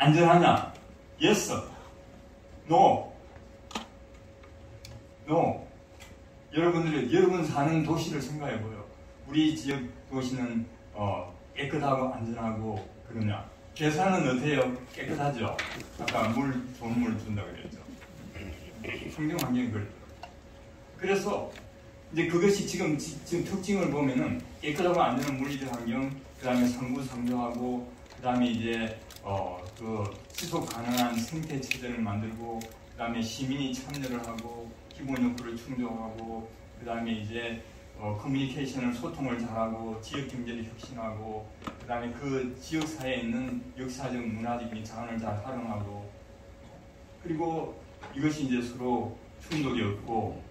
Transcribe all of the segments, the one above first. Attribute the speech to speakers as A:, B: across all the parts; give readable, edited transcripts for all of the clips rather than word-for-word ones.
A: 안전하냐? Yes. No. No. 여러분 사는 도시를 생각해보요. 우리 지역 도시는 깨끗하고 안전하고 그러냐? 괴산은 어때요? 깨끗하죠? 아까 좋은 물 준다고 그랬죠. 환경 환경이 그렇죠. 그래서 이제 그것이 지금 특징을 보면은 깨끗하고 안전한 물리적 환경, 그 다음에 상부상조하고, 그 다음에 이제 그 지속 가능한 생태 체제를 만들고, 그 다음에 시민이 참여를 하고 기본 욕구를 충족하고, 그 다음에 이제 커뮤니케이션을 소통을 잘하고 지역 경제를 혁신하고, 그 다음에 그 지역 사회에 있는 역사적 문화적인 자원을 잘 활용하고, 그리고 이것이 이제 서로 충돌이 없고,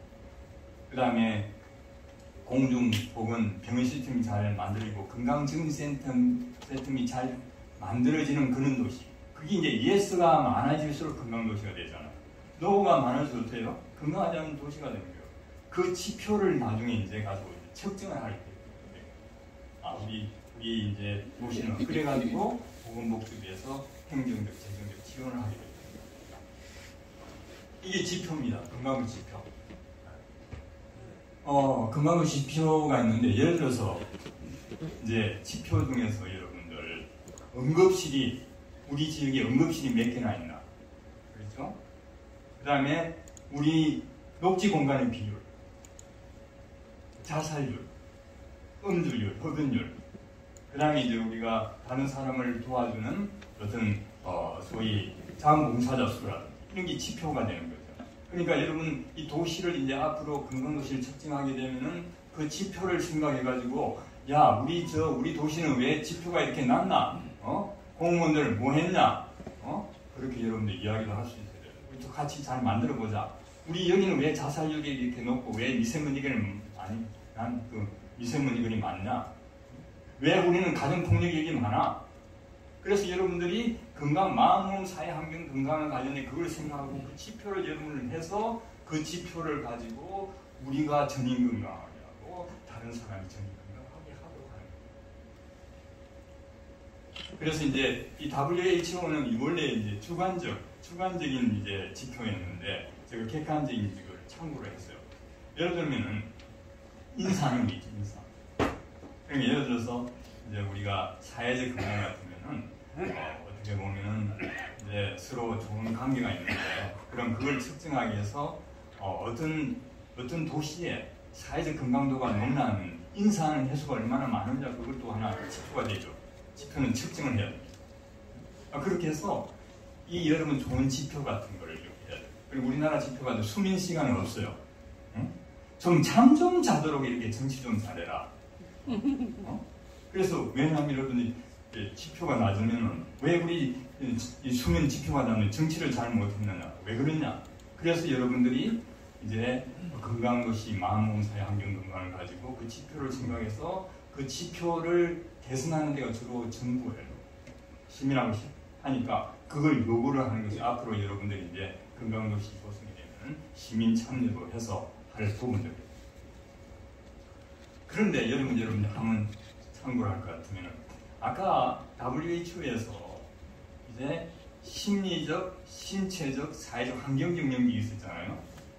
A: 그 다음에 공중 혹은 병원 시스템이 잘 만들어지고 건강증진센텀이 잘 만들어지는 그런 도시. 그게 이제 예스가 많아질수록 건강도시가 되잖아요. 노가 많을수록 어때요? 건강하지 않은 도시가 되는 거예요. 그 지표를 나중에 이제 가지고 측정을 할 때, 우리 이제 도시는 그래가지고 보건복지부에서 행정적, 재정적 지원을 하게 됩니다. 이게 지표입니다. 건강도시 지표. 건강도시 지표가 있는데, 예를 들어서 이제 지표 중에서 여러분들 응급실이, 우리 지역에 응급실이 몇 개나 있나, 그렇죠? 그 다음에 우리 녹지 공간의 비율, 자살률, 음주율, 흡연율, 그 다음에 이제 우리가 다른 사람을 도와주는 어떤 소위 자원봉사자 수라든지 이런 게 지표가 되는 거죠. 그러니까 여러분 이 도시를 이제 앞으로 건강도시를 측정하게 되면은 그 지표를 생각해가지고, 야, 우리 도시는 왜 지표가 이렇게 낮나? 공무원들 뭐 했냐? 그렇게 여러분들 이야기를 할 수 있어요. 우리 또 같이 잘 만들어 보자. 우리 여기는 왜 자살률이 이렇게 높고 왜 미세먼지가 미세먼지들이 많냐? 왜 우리는 가정폭력이 많아? 그래서 여러분들이 건강, 마음, 몸, 사회, 환경, 건강에 관련해 그걸 생각하고 그 지표를 여러분을 해서 그 지표를 가지고 우리가 전인 건강하게 하고 다른 사람이 전인 건강하게 하도록 하는 거예요. 그래서 이제 이 WHO는 원래 이제 주관적인 이제 지표였는데 제가 객관적인 걸 참고를 했어요. 예를 들면은 인사는 있죠, 인사. 그러니까 예를 들어서 이제 우리가 사회적 건강 같으면은 어떻게 보면은 이제 서로 좋은 관계가 있는데, 그럼 그걸 측정하기 위해서 어떤 도시에 사회적 건강도가 높나는 인사하는 횟수가 얼마나 많은지 그것도 하나 지표가 되죠. 지표는 측정을 해야 됩니다. 그렇게 해서 이 여러분 좋은 지표 같은 거를 이렇게 해야 돼요. 그리고 우리나라 지표가 수면 시간은 없어요. 응? 좀 잠 좀 자도록 이렇게 정치 좀 잘해라. 그래서 왜냐하면 여러분이 지표가 낮으면은 왜 우리 이 수면 지표가 낮으면 정치를 잘 못했느냐, 왜 그러냐? 그래서 여러분들이 이제 건강도시, 마음, 몸, 사회, 환경 건강을 가지고 그 지표를 생각해서 그 지표를 개선하는 데가 주로 정부예요. 시민하고 하니까 그걸 요구를 하는 것이 앞으로 여러분들이 이제 건강도시 조성이 되면 시민 참여도 해서 할 부분들이에요. 그런데 여러분들 한번 참고를 할 것 같으면, 아까 WHO에서 이제 심리적, 신체적, 사회적, 환경적 영역이 있었잖아요.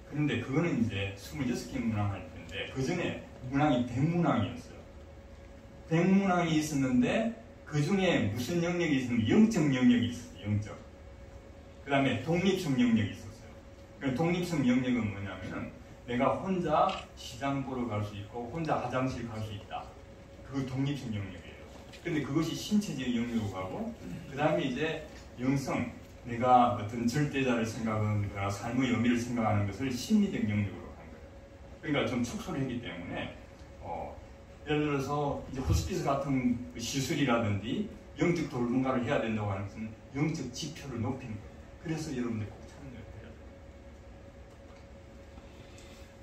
A: 그런데 그거는 이제 26개 문항 할 텐데, 그 전에 문항이 100문항이었어요. 100문항이 있었는데, 그 중에 무슨 영역이 있었냐면, 영적 영역이 있었어요, 영적. 그 다음에 독립성 영역이 있었어요. 그러니까 독립성 영역은 뭐냐면은, 내가 혼자 시장 보러 갈 수 있고, 혼자 화장실 갈 수 있다. 그거 독립성 영역이에요. 근데 그것이 신체적 영역으로 가고, 그 다음에 이제 영성, 내가 어떤 절대자를 생각하거나 삶의 의미를 생각하는 것을 심리적 영역으로 한 거예요. 그러니까 좀 축소를 했기 때문에 예를 들어서 이제 호스피스 같은 시술이라든지 영적 돌봄가를 해야 된다고 하는 것은 영적 지표를 높이는 거예요. 그래서 여러분들 꼭 참여를 해야 돼요.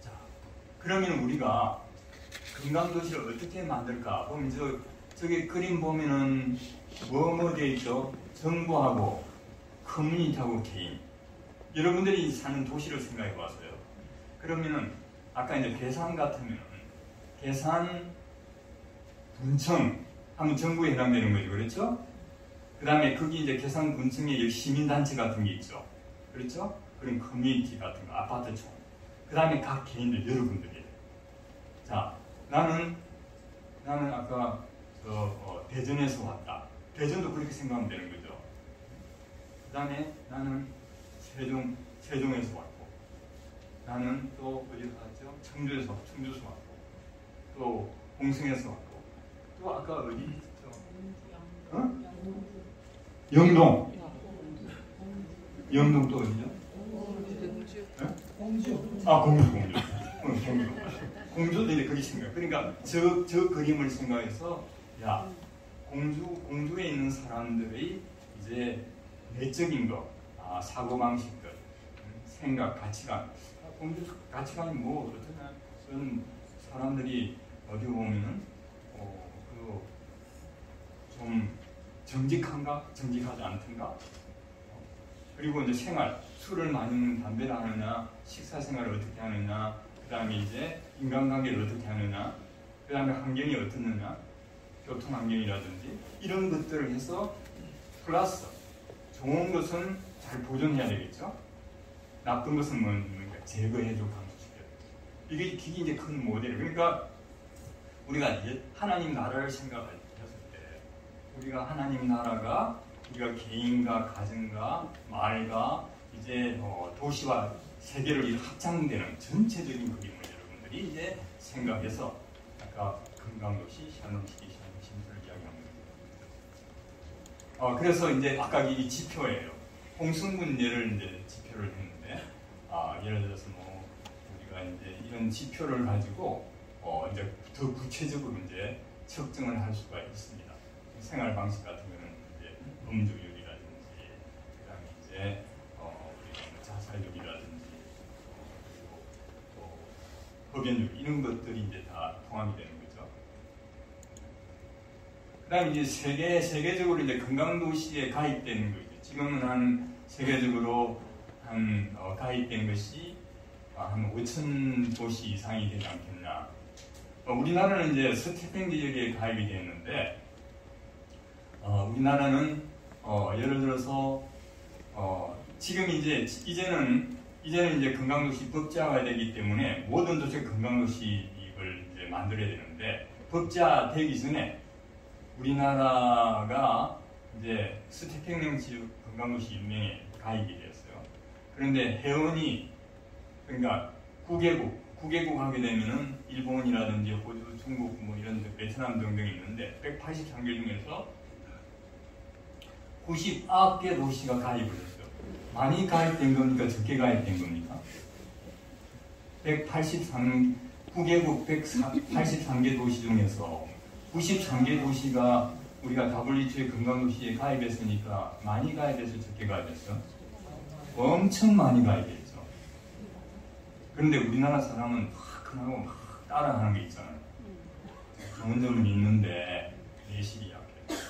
A: 자, 그러면 우리가 건강도시를 어떻게 만들까? 보면 저기 그림 보면은 뭐 되어 있죠? 정부하고 커뮤니티하고 개인. 여러분들이 사는 도시를 생각해 봤어요. 그러면은 아까 이제 괴산 같으면은 괴산, 분청 하면 정부에 해당되는 거죠, 그렇죠? 그 다음에 거기 이제 계산군청에 시민단체 같은 게 있죠. 그렇죠? 그런 커뮤니티 같은 거, 아파트촌. 그 다음에 각 개인들, 여러분들이. 자, 나는 아까 대전에서 왔다. 대전도 그렇게 생각하면 되는 거죠. 그 다음에 나는 세종에서 왔고, 나는 또 어디서 왔죠? 청주에서 왔고, 또 홍성에서 왔고, 또 아까 어디 있죠? 어? 영동 또 어디죠? 공주. 아, 공주도 이제 그리 생각. 그러니까 저 그림을 생각해서 야, 공주에 있는 사람들의 이제 내적인 것, 사고 방식들, 생각, 가치관. 공주 가치관이 뭐 어떠냐? 저는 사람들이 어디 보면은 좀 정직한가, 정직하지 않던가. 그리고 이제 생활, 술을 많이 먹는 담배를 하느냐, 식사 생활을 어떻게 하느냐, 그 다음에 이제 인간관계를 어떻게 하느냐, 그 다음에 환경이 어떻느냐, 교통 환경이라든지 이런 것들을 해서 플러스 좋은 것은 잘 보존해야 되겠죠. 나쁜 것은 뭔가 제거해주고 감소시켜야 돼. 이게 이제 큰 모델이에요. 그러니까 우리가 이제 하나님 나라를 생각할 때 우리가 하나님 나라가 우리가 개인과 가정과 마을과 이제 도시와 세계를 합창되는 전체적인 그림을 여러분들이 이제 생각해서 아까 금강도시, 샬롬시티, 샬롬심수를 이야기하는 거예요. 그래서 이제 아까 이 지표예요. 홍승분 예를 이제 지표를 했는데 예를 들어서 뭐 우리가 이제 이런 지표를 가지고 이제 더 구체적으로 이제 측정을 할 수가 있습니다. 생활 방식 같은 거는 이제 음주율이라든지 그다음에 이제 우리가 자살률이라든지 그리고 또 흡연율 이런 것들이 이제 다 포함이 되는 거죠. 그다음에 이제 세계적으로 이제 건강도시에 가입되는 거죠. 지금은 한 세계적으로 가입된 것이 한 5천 도시 이상이 되지 않겠나. 우리나라는 이제 스테픈 계열에 가입이 됐는데 우리나라는 예를 들어서 지금 이제는 이제 건강도시 법제화가 되기 때문에 모든 도시의 건강도시를 이제 만들어야 되는데 법제화 되기 전에 우리나라가 이제 스테펜 지역 건강도시 연맹에 가입이 되었어요. 그런데 회원이 그러니까 9개국 하게 되면은 일본이라든지 호주, 중국 뭐 이런 베트남 등등이 있는데 183개 중에서 99개 도시가 가입을 했어요. 많이 가입된 겁니까? 적게 가입된 겁니까? 9개국 183개 도시 중에서 93개 도시가 우리가 WHO의 건강도시에 가입했으니까 많이 가입해서 적게 가입했어? 엄청 많이 가입했죠. 그런데 우리나라 사람은 그나마 막 따라하는 게 있잖아요. 좋은 점은 있는데 내실이 약해.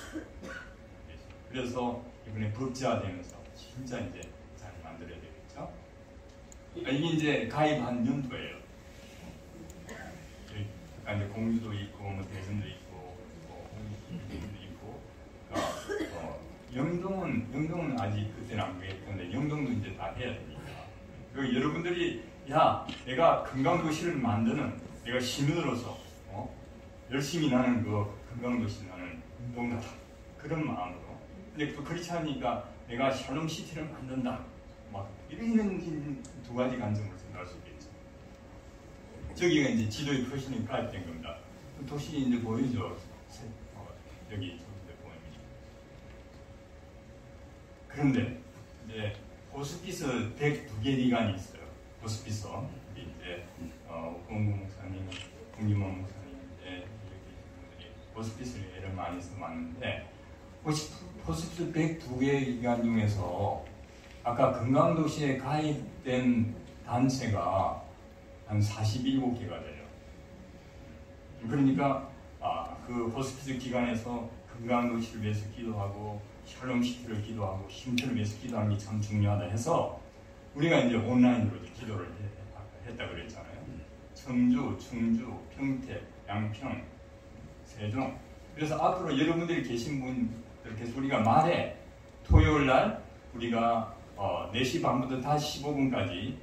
A: 그래서 이번에 법제화되면서 진짜 이제 잘 만들어야 되겠죠. 이게 이제 가입한 연도예요. 이제 공주도 있고, 뭐 대전도 있고, 홍성도 있고. 영동은 아직 그때는 안 그랬는데 영동도 이제 다 해야 됩니다. 그리고 여러분들이 내가 건강도시를 만드는 내가 시민으로서 열심히 나는 그 건강도시 나는 운동가다 그런 마음으로. 근데 또 그렇지 않으니까 내가 샬롬시티를 만든다. 막 이런 두 가지 관점으로 생각할 수 있겠죠. 저기가 이제 지도에 표시는 가입된 겁니다. 도시 이제 보이죠. 여기 보입니다. 그런데 이제 호스피스 102개 기관이 있어요. 호스피스 이제 홍구 목사님, 홍규만 목사님 이제 이렇게 분들이 호스피스를 예를 많이 써봤는데 호스피스 102개 기관 중에서 아까 건강도시에 가입된 단체가 한 47개가 돼요. 그러니까 그 호스피스 기관에서 건강도시를 위해서 기도하고 샬롬시티를 기도하고 쉼터를 위해서 기도하는 게 참 중요하다 해서 우리가 이제 온라인으로 기도를 했다 그랬잖아요. 청주, 충주, 평택, 양평, 세종. 그래서 앞으로 여러분들이 계신 분들 그렇게 해서 우리가 말에 토요일 날 우리가 4시 반부터 5시 15분까지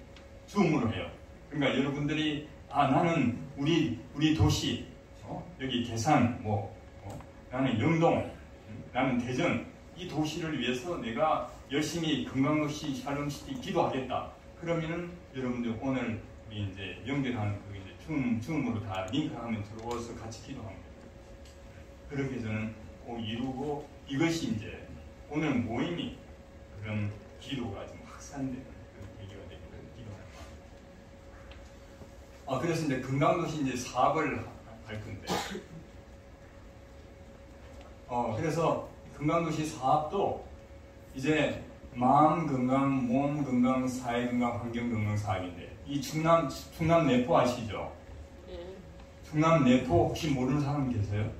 A: 줌으로 해요. 그러니까 여러분들이 나는 우리 도시 여기 계산 나는 영동 나는 대전 이 도시를 위해서 내가 열심히 건강도시 샬롬시티 기도하겠다. 그러면은 여러분들 오늘 우리 이제 연결하는 그 이제 줌으로 다 링크하면 들어와서 같이 기도합니다. 그렇게 저는 꼭 이루고 이것이 이제 오늘 모임이 그런 기도가 좀 확산되는 그런 계기가 되기를 기도합니다. 그래서 이제 건강도시 이제 사업을 할 건데, 그래서 건강도시 사업도 이제 마음 건강, 몸 건강, 사회 건강, 환경 건강 사업인데 이 충남 내포 아시죠? 충남 내포 혹시 모르는 사람 계세요?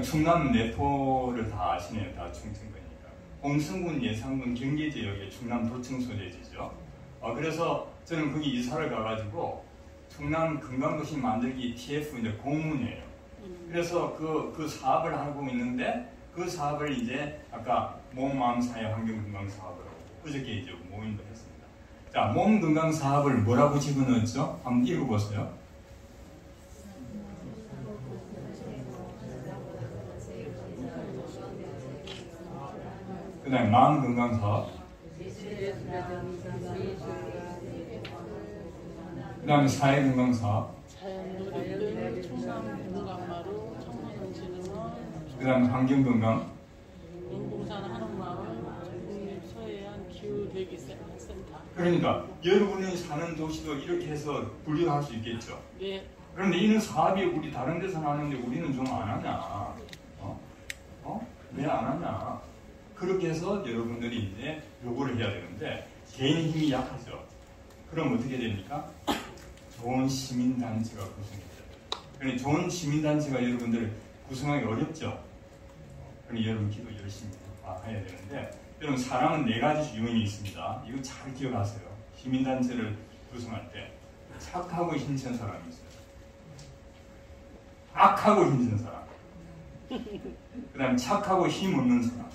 A: 충남 내포를 다 아시네요. 다 충청도니까. 홍성군, 예산군, 경기지역의 충남 도청 소재지죠. 그래서 저는 거기 이사를 가가지고 충남 건강도시 만들기 TF 이제 공문이에요. 그래서 그 사업을 하고 있는데 그 사업을 이제 아까 몸, 마음, 사회, 환경 건강 사업으로 그저께 이제 모임도 했습니다. 자, 몸 건강 사업을 뭐라고 집어넣었죠? 한번 읽어보세요. 그 다음에 마음 건강 사업, 그 다음에 사회 건강 사업, 그 다음에 환경 건강,
B: 용궁산 한옥마을 서해안 기후대기센터.
A: 그러니까 여러분이 사는 도시도 이렇게 해서 분류할 수 있겠죠.
B: 네.
A: 그런데 이는 사업이 우리 다른 데서 하는데 우리는 좀 안 하냐? 왜 안 하냐? 그렇게 해서 여러분들이 이제 요구를 해야 되는데 개인 힘이 약하죠. 그럼 어떻게 됩니까? 좋은 시민단체가 구성해져요. 그러니까 좋은 시민단체가 여러분들 구성하기 어렵죠. 그러니 여러분 기도 열심히 해야 되는데 여러분 사람은 4가지 유형이 있습니다. 이거 잘 기억하세요. 시민단체를 구성할 때 착하고 힘센 사람이 있어요. 악하고 힘센 사람. 그 다음에 착하고 힘 없는 사람.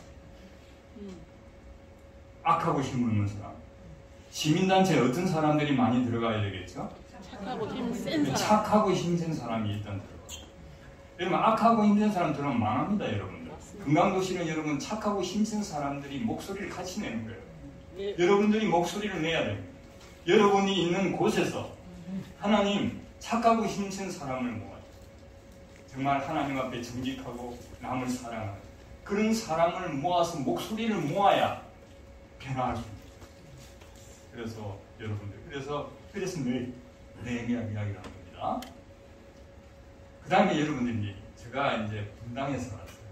A: 악하고 힘 없는 사람. 시민단체에 어떤 사람들이 많이 들어가야 되겠죠?
B: 착하고 힘센 사람.
A: 착하고 힘센 사람이 일단 들어가요. 여러분 악하고 힘센 사람 들어오면 망합니다. 여러분들. 건강도시는 여러분 착하고 힘센 사람들이 목소리를 같이 내는 거예요.
B: 네.
A: 여러분들이 목소리를 내야 됩니다. 여러분이 있는 곳에서 하나님 착하고 힘센 사람을 모아요. 정말 하나님 앞에 정직하고 남을 사랑하는 그런 사람을 모아서 목소리를 모아야 변화할 수 있습니다. 그래서 여러분들 그래서 늘 이야기를 하는 겁니다. 그 다음에 여러분들이 제가 이제 분당에 살았어요.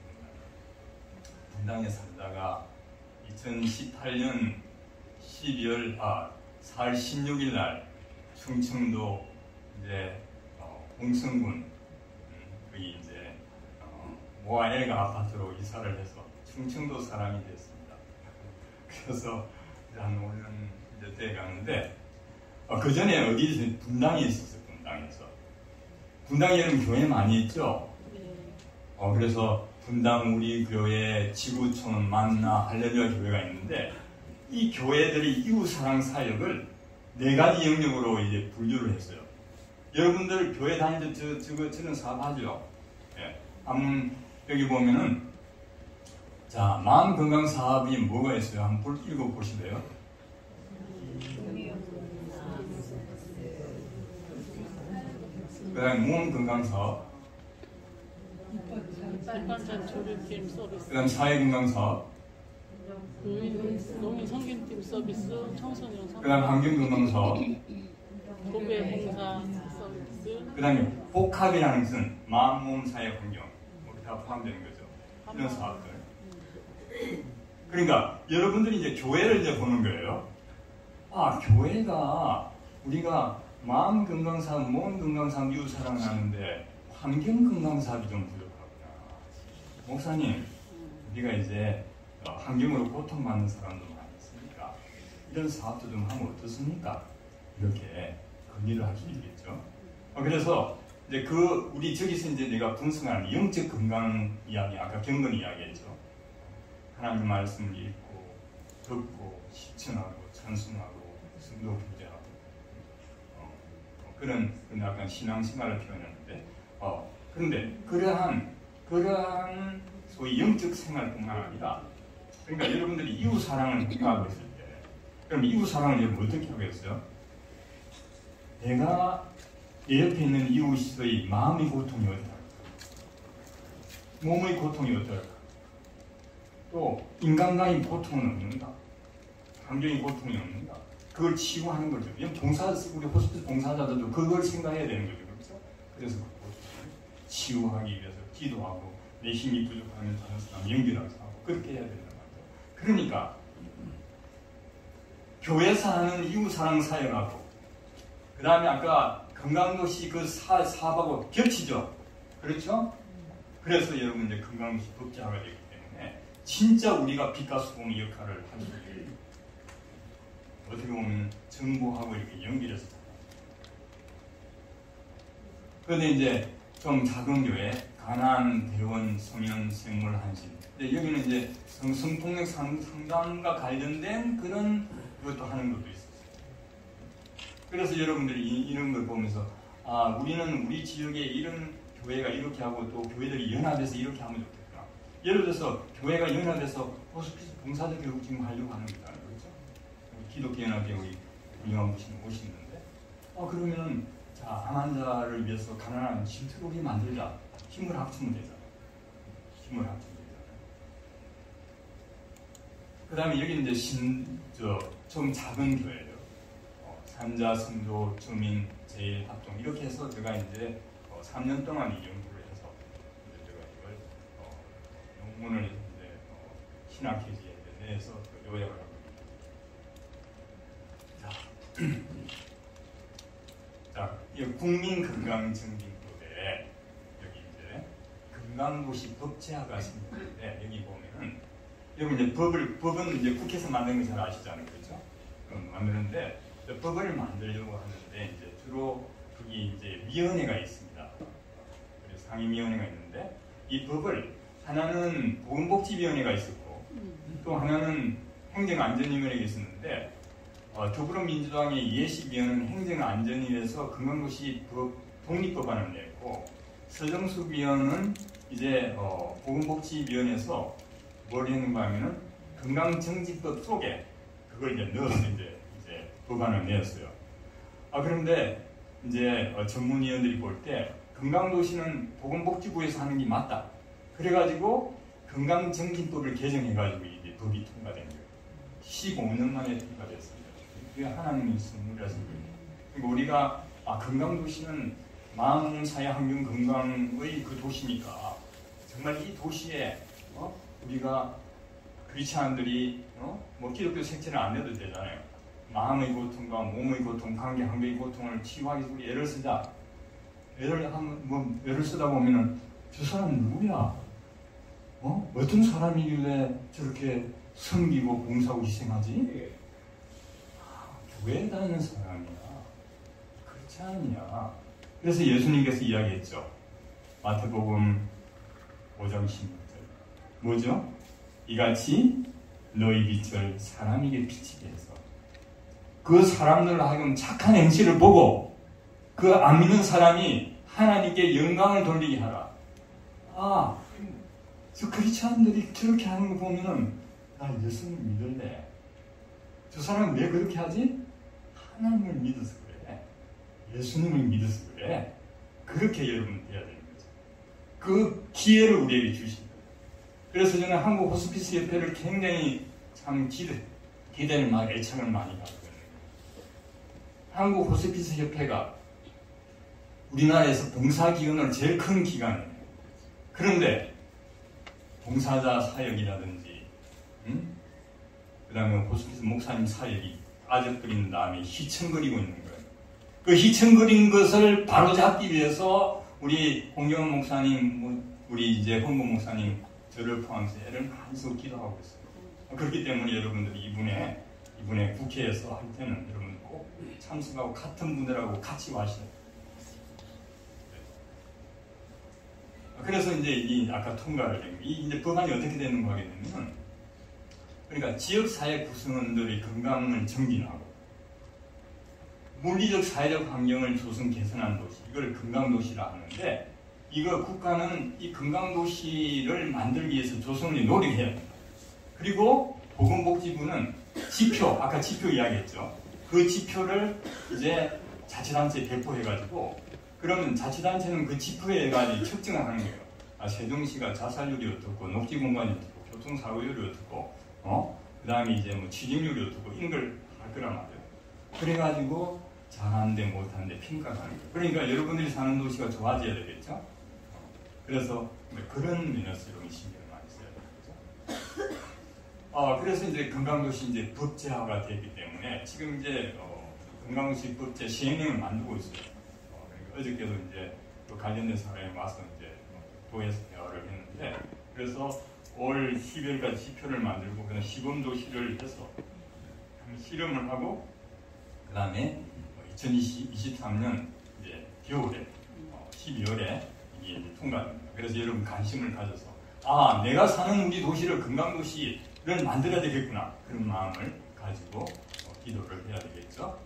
A: 분당에 살다가 2018년 4월 16일 날 충청도 이제 홍성군 거기 이제 모아엘가 아파트로 이사를 해서 충청도 사람이 됐습니다. 그래서 한 5년 이제 돼 가는데 그 전에 어디 분당에 있었어요. 분당에 여러분 교회 많이 있죠. 그래서 분당 우리 교회 지구촌 만나 할렐루야 교회가 있는데 이 교회들이 이웃사랑 사역을 4가지 영역으로 이제 분류를 했어요. 여러분들 교회 다닐 때 저는 사업하죠. 한번 여기 보면은 자 마음 건강 사업이 뭐가 있어요? 한번 읽어보실래요? 그 다음에 몸 건강 사업,
B: 쌀반찬 조리팀 서비스,
A: 그 다음 사회 건강 사업,
B: 농인 성김팀 서비스, 청소년
A: 그 다음 환경 건강 사업,
B: 도배 봉사 서비스,
A: 그 다음에 복합이라는 것은 마음, 몸, 사회, 환경 다 포함되는 거죠. 이런 사업들. 그러니까 여러분들이 이제 교회를 이제 보는 거예요. 교회가 우리가 마음 건강 사업, 몸 건강 사업, 이웃 사랑하는데 환경 건강 사업이 좀 부족하구나. 목사님, 우리가 이제 환경으로 고통받는 사람도 많이 있으니까 이런 사업도 좀 하면 어떻습니까? 이렇게 건의를 할 수 있겠죠. 그래서 이제 그 우리 저기서 이제 내가 분석하는 영적 건강 이야기, 아까 경건 이야기했죠. 하나님 말씀을 읽고 듣고 실천하고 찬송하고 성도 교제하고 그런 약간 신앙생활을 표현하는데 그런데 그러한 소위 영적 생활뿐만 아니라 그러니까 여러분들이 이웃 사랑을 하고 있을 때 그럼 이웃 사랑을 여러분 어떻게 하겠어요? 내가 내 옆에 있는 이웃의 마음의 고통이 어떨까? 몸의 고통이 어떨까? 또 인간과의 고통은 없는가? 감정의 고통이 없는가? 그걸 치유하는 거죠. 우리 호스피스 봉사자들도 그걸 생각해야 되는 거죠. 그렇죠? 그래서 그 고통을 치유하기 위해서 기도하고 내 힘이 부족하면 다른 사람 연결해서 하고 그렇게 해야 된단 말이죠. 그러니까 교회에서 하는 이웃사랑 사역하고 그 다음에 아까 건강도시 그 사업하고 겹치죠. 그렇죠? 그래서 여러분 이제 건강도시 법제화가 되기 때문에 진짜 우리가 빛과 소금의 역할을 할 수 있는 어떻게 보면 정보하고 이렇게 연결해서 그런데 이제 좀 작은 교회 가난, 대원, 성현, 생물, 한신 근데 여기는 이제 성폭력 상담과 관련된 그런 것도 하는 것도 있어요. 그래서 여러분들이 이런 걸 보면서 우리는 우리 지역에 이런 교회가 이렇게 하고 또 교회들이 연합해서 이렇게 하면 좋겠구나. 예를 들어서 교회가 연합해서 호스피스 봉사자 교육 지금 하려고 하는 거잖아요. 그렇죠? 기독교 연합회 우리 운영하고 오시는데 그러면은 자, 암 환자를 위해서 가난한 쉼터를 우리 만들자. 힘을 합치면 되잖아요. 힘을 합치면 되잖아요. 그 다음에 여기 이제 좀 작은 교회예요. 산자, 성도, 주민, 제일, 합동 이렇게 해서 제가 이제 3년 동안 이 연구를 해서 이제 제가 이걸 논문을 이제 신학회지에 내서 요약을 하고 있습니다. 자, 이 국민건강증진법에 여기 이제 건강도시 법제화가 생겼는데 여기 보면은 여러분 이제 법은 이제 국회에서 만든 거 잘 아시잖아요, 그렇죠? 만드는데 법을 만들려고 하는데 이제 주로 거기 이제 위원회가 있습니다. 그래서 상임위원회가 있는데 이 법을 하나는 보건복지위원회가 있었고 또 하나는 행정안전위원회가 있었는데 더불어민주당의 예시위원은 행정안전위에서 건강도시 독립법안을 냈고 서정숙 위원은 이제 보건복지위원회에서 뭘 했는가 하면은 건강정지법 속에 그걸 이제 넣어서 이제 법안을 내었어요. 그런데 이제 전문위원들이 볼 때 건강도시는 보건복지부에서 하는 게 맞다. 그래가지고 건강정진법을 개정해가지고 이제 법이 통과된 거예요. 15년 만에 통과됐습니다. 그게 하나님의 선물이라서 그래요. 그러니까 우리가 건강도시는 마음, 사회, 환경, 건강의 그 도시니까 정말 이 도시에 우리가 크리스찬들이 뭐 기독교 색채를 안 내도 되잖아요. 마음의 고통과 몸의 고통, 관계, 환경의 고통을 치유하기 위해서 우리 애를 쓰자. 애를 쓰다 보면은 저 사람 누구야? 어떤 사람이길래 저렇게 섬기고 봉사하고 희생하지? 교회에 다니는 사람이야. 그렇지 않냐? 그래서 예수님께서 이야기했죠. 마태복음 5장 16절. 뭐죠? 이같이 너희 빛을 사람에게 비치게 해서 그 사람들로 하여금 착한 행실을 보고 그 안 믿는 사람이 하나님께 영광을 돌리게 하라. 저 크리스찬들이 저렇게 하는 거 보면은 나 예수님을 믿을래. 저 사람은 왜 그렇게 하지? 하나님을 믿어서 그래. 예수님을 믿어서 그래. 그렇게 여러분 돼야 되는 거죠. 그 기회를 우리에게 주신 거예요. 그래서 저는 한국 호스피스 협회를 굉장히 참 기대는 막 애착을 많이 가지고 있는 거예요. 한국 호스피스 협회가 우리나라에서 봉사기관으로 제일 큰 기관이에요. 그런데 봉사자 사역이라든지 그 다음에 호스피스 목사님 사역이 빠져버린 다음에 휘청거리고 있는 거예요. 그 휘청거린 것을 바로잡기 위해서 우리 홍경원 목사님, 우리 이제 헌금 목사님 저를 포함해서 애를 많이 써 기도하고 있어요. 그렇기 때문에 여러분들이 이분의 국회에서 할 때는 여러분 꼭 참석하고 같은 분들하고 같이 와셔야 돼요. 그래서 이제 이 아까 통과를 된 이 이제 법안이 어떻게 되는 거 하겠냐면, 그러니까 지역사회 구성원들의 건강을 정진하고 물리적 사회적 환경을 조성 개선한 도시, 이걸 건강도시라 하는데, 이거 국가는 이 건강도시를 만들기 위해서 조성을 노력해야 됩니다. 그리고 보건복지부는 지표, 아까 지표 이야기했죠. 그 지표를 이제 자치단체에 배포해가지고, 그러면 자치단체는 그 지표에 해가지고 측정을 하는 거예요. 아, 세종시가 자살률이 어떻고, 녹지공간이 어떻고, 교통사고율이 어떻고, 그 다음에 이제 뭐 취직률이 어떻고, 이런 걸 할 거란 말이에요. 그래가지고 잘하는데 못하는데 평가하는 거예요. 그러니까 여러분들이 사는 도시가 좋아져야 되겠죠? 그래서 그런 면에서 신경을 많이 써야 되겠죠? 그래서 이제 건강도시 이제 법제화가 되기 때문에 지금 이제 건강도시 법제 시행령을 만들고 있어요. 그러니까 어저께도 이제 또 관련된 사람이 와서 이제 도에서 대화를 했는데, 그래서 올 12월까지 지표를 만들고 그다음 시범도시를 해서 실험을 하고, 그 다음에 2023년 이제 겨울에 12월에 이게 이제 통과됩니다. 그래서 여러분 관심을 가져서 내가 사는 우리 도시를 건강도시를 만들어야 되겠구나, 그런 마음을 가지고 기도를 해야 되겠죠.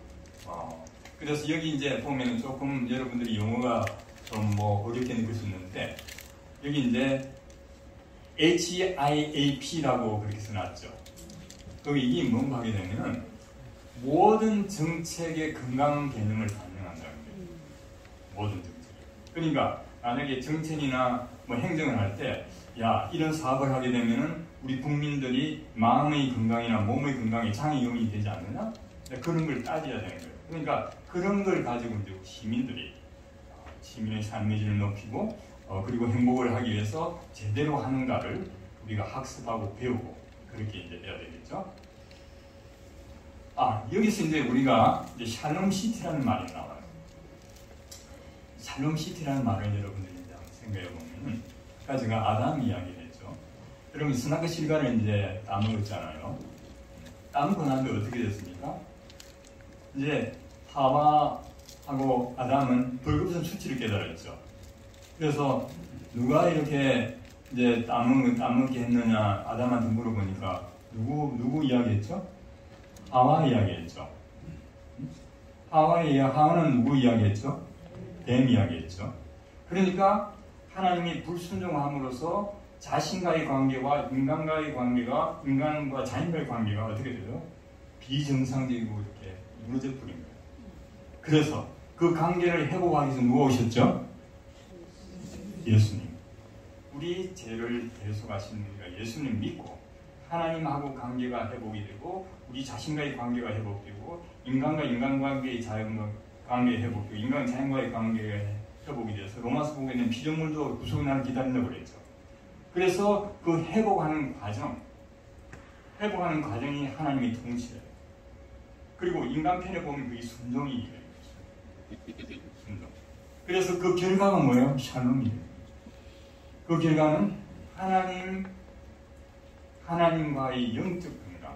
A: 그래서 여기 이제 보면 조금 여러분들이 영어가 좀 뭐 어렵게 느낄 수 있는데, 여기 이제 HIAP라고 그렇게 써놨죠. 또 이게 뭔가 하게 되면은 모든 정책의 건강 개념을 반영한다는 거예요. 모든 정책. 그러니까 만약에 정책이나 뭐 행정을 할 때, 야, 이런 사업을 하게 되면은 우리 국민들이 마음의 건강이나 몸의 건강에 장애용이 되지 않느냐? 그런 걸 따져야 되는 거예요. 그러니까 그런 걸 가지고 이제 시민의 삶의 질을 높이고, 그리고 행복을 하기 위해서 제대로 하는가를 우리가 학습하고 배우고 그렇게 이제 해야 되겠죠. 여기서 이제 우리가 이제 샬롬시티라는 말이 나와요. 샬롬시티라는 말을 여러분들이 이제 한번 생각해 보면은, 아까 제가 아담 이야기를 했죠. 여러분 스나크 실과를 이제 따먹었잖아요. 따먹고 나서 어떻게 됐습니까? 이제 하와하고 아담은 벌거벗은 수치를 깨달았죠. 그래서 누가 이렇게 이제 따먹게 했느냐 아담한테 물어보니까 누구 이야기했죠? 하와 이야기했죠. 하와는 누구 이야기했죠? 뱀 이야기했죠. 그러니까 하나님이 불순종함으로써 자신과의 관계와 인간과의 관계가, 인간과 자연과의 관계가 어떻게 돼요? 비정상적이고 이렇게 무너져 버린 거예요. 그래서 그 관계를 회복하기 위해서 누가 오셨죠? 예수님. 우리 죄를 대속하신 우리가 예수님 믿고 하나님하고 관계가 회복이 되고, 우리 자신과의 관계가 회복되고, 인간과 인간관계의 자연과 관계가 회복되고, 인간 자연과의 관계가 회복이 돼서 로마서 보고에는 피조물도 구속의 날을 기다린다고 그랬죠. 그래서 그 회복하는 과정이 하나님의 통치예요. 그리고 인간 편에 보면 그게 순종이 되는 거죠. 순종. 그래서 그 결과가 뭐예요? 샬롬이에요. 그 결과는 하나님과의 영적 건강,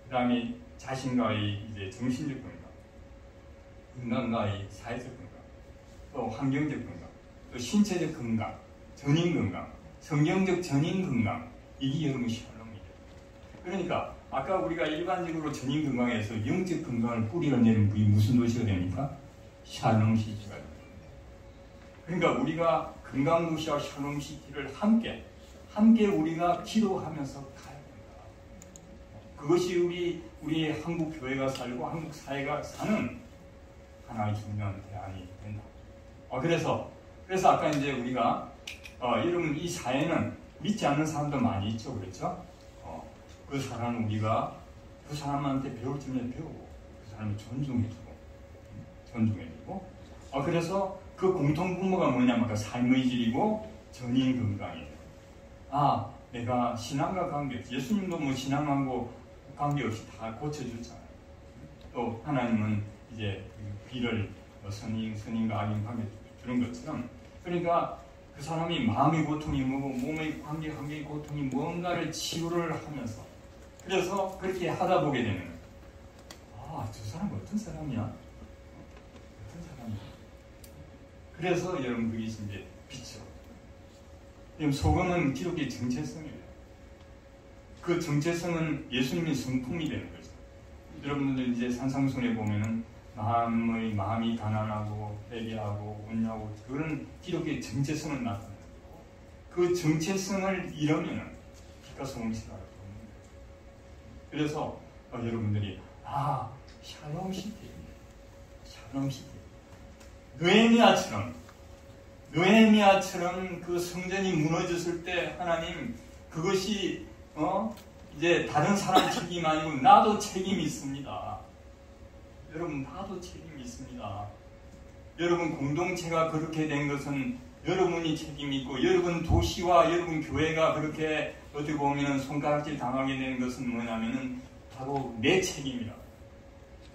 A: 그 다음에 자신과의 이제 정신적 건강, 인간과의 사회적 건강, 또 환경적 건강, 또 신체적 건강, 전인 건강, 성경적 전인 건강, 이게 여러분 샬롬이에요. 그러니까 아까 우리가 일반적으로 전인 건강에서 영적 건강을 뿌리를 내는 그게 무슨 도시가 됩니까? 샬롬시티가 됩니다. 그러니까 우리가 건강도시와 샬롬시티를 함께 우리가 기도하면서 가야 된다. 그것이 우리 한국 교회가 살고 한국 사회가 사는 하나의 중요한 대안이 된다. 그래서 아까 이제 우리가 여러분 이 사회는 믿지 않는 사람도 많이 있죠, 그렇죠? 그 사람은 우리가 그 사람한테 배울 점을 배우고 그 사람을 존중해주고 그래서 그 공통분모가 뭐냐면 그 삶의 질이고 전인 건강이에요. 내가 신앙과 관계없이, 예수님도 뭐 신앙하고 관계없이 다 고쳐주잖아요. 또 하나님은 이제 비를 선인과 악인 관계 주는 것처럼, 그러니까 그 사람이 마음의 고통이 뭐고 몸의 관계의 고통이 뭔가를 치유를 하면서, 그래서 그렇게 하다 보게 되는 저 사람 어떤 사람이야? 그래서 여러분 그게 이제 빛이요. 소금은 기독교의 정체성이에요. 그 정체성은 예수님의 성품이 되는 거죠. 여러분들 이제 산상순에 보면은 마음이 가난하고 회개하고 온유하고 그런 기독교의 정체성을 나타내는 거고 그 정체성을 잃으면은 빛과 소금이 싫어할 겁니다. 그래서 여러분들이 샬롬 시대입니다. 샬롬 시대. 느헤미야처럼 그 성전이 무너졌을 때 하나님 그것이 이제 다른 사람 책임 아니고 나도 책임이 있습니다. 여러분 나도 책임이 있습니다. 여러분 공동체가 그렇게 된 것은 여러분이 책임이 있고 여러분 도시와 여러분 교회가 그렇게 어떻게 보면 손가락질 당하게 된 것은 뭐냐면은 바로 내 책임이라.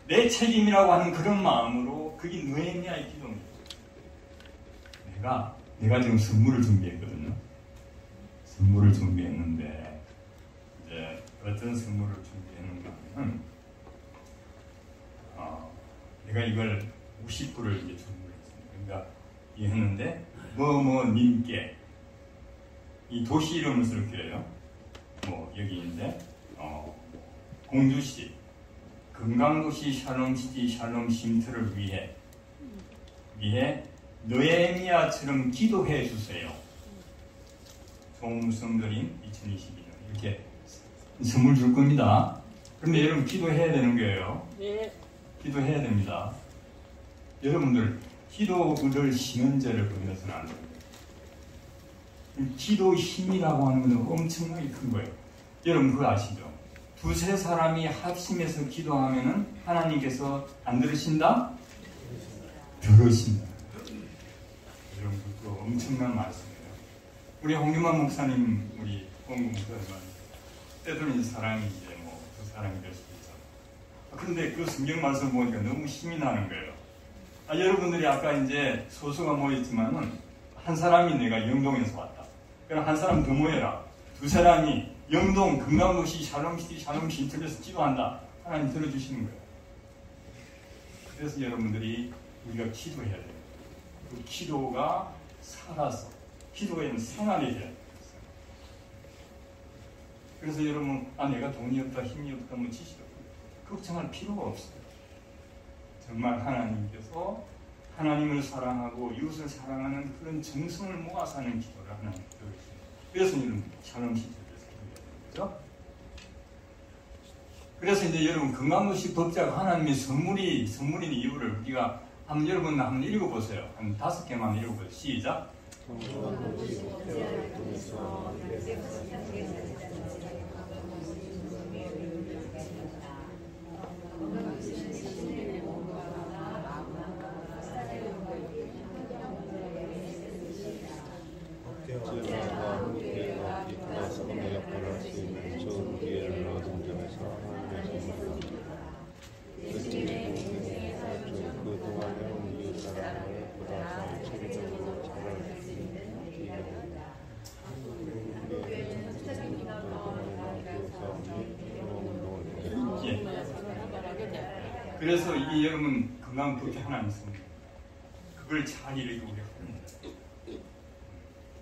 A: 내 책임이라고 하는 그런 마음으로 그게 느헤미야의 기도입니다. 내가 지금 선물을 준비했거든요. 선물을 준비했는데 이제 어떤 선물을 준비했는가 하면 내가 이걸 50불을 이제 주문했습니다. 그러니까 했는데 님께 이 도시 이름을 쓸 거예요. 여기 있는데 공주시 금강도시 샬롬시티 샬롬 쉼터를 위해 느헤미야처럼 기도해 주세요. 소음성들인 2022년 이렇게 선물 줄 겁니다. 그런데 여러분 기도해야 되는 거예요.
B: 네.
A: 기도해야 됩니다. 여러분들 기도를 쉬는 죄를 범해서는 안 됩니다. 기도 힘이라고 하는 것은 엄청나게 큰 거예요. 여러분 그거 아시죠? 두세 사람이 합심해서 기도하면은 하나님께서 안 들으신다? 들으신다. 여러분 그거 엄청난 말씀이에요. 우리 홍규만 목사님, 우리 홍구 목사님은 때로는 사람이 이제 두 사람이 될 수도 있잖아요. 그런데 그 성경 말씀 보니까 너무 힘이 나는 거예요. 여러분들이 아까 이제 소수가 모였지만은 한 사람이 내가 영동에서 왔다. 그럼 한 사람 더 모여라. 두 사람이 영동, 금강도시, 샬롬시티, 샬롬 쉼터에서 기도한다. 하나님 들어주시는 거예요. 그래서 여러분들이 우리가 기도해야 돼요. 그 기도가 살아서 기도에는 생활이 돼야 돼요. 그래서 여러분 내가 돈이 없다, 힘이 없다, 지식이 없다 걱정할 필요가 없어요. 정말 하나님께서 하나님을 사랑하고 이웃을 사랑하는 그런 정성을 모아서 하는 기도를 하나님 들으십니다. 그래서 여러분 샬롬 시대에서 기도해야 되는 거죠. 그래서 이제 여러분 건강도시 법자가 하나님의 선물인 이유를 우리가 여러분 한번 읽어보세요. 한 5개만 읽어보세요. 시작. 그래서 이게 여러분 건강 그렇게 하나 있습니다. 그걸 잘 읽고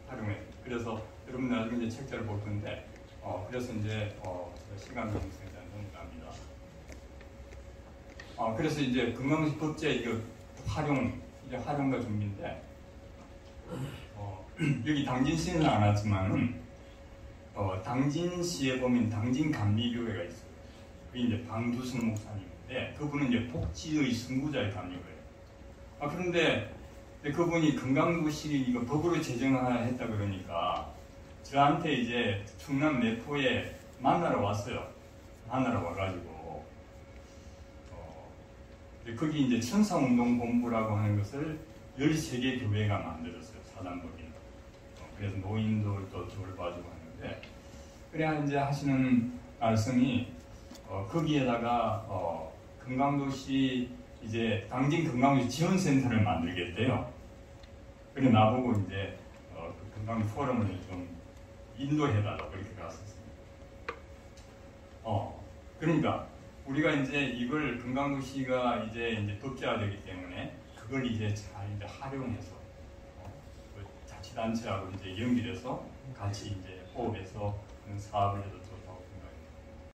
A: 활용해. 그래서 여러분 나중에 이제 책자를 볼 건데, 그래서 이제 시간 관계상 넘어갑니다. 그래서 이제 건강식 법제 이거 활용과 준비인데, 여기 당진시에는 안 왔지만은 당진시에 보면 당진 감리교회가 있어요. 그게 이제 방두승 목사님인데 그분은 이제 복지의 선구자의 감리교회예요. 그런데 그분이 금강도시 이거 법으로 제정했다 그러니까 저한테 이제 충남 내포에 만나러 왔어요. 만나러 와가지고 거기 이제 천사운동본부라고 하는 것을 13개 교회가 만들었어요. 사단법인. 그래서 노인들도 돌봐주고 하는데 그래야 이제 하시는 말씀이 거기에다가 금강도시 이제 당진 금강도시 지원센터를 만들겠대요. 그래 나보고 이제 그 금강 포럼을 좀 인도해달라고 그렇게 갔었습니다. 그러니까 우리가 이제 이걸 금강도시가 이제 법제화되기 때문에 그걸 이제 잘 활용해서 자치단체하고 이제 연결해서 같이 이제 호흡해서 사업을 해도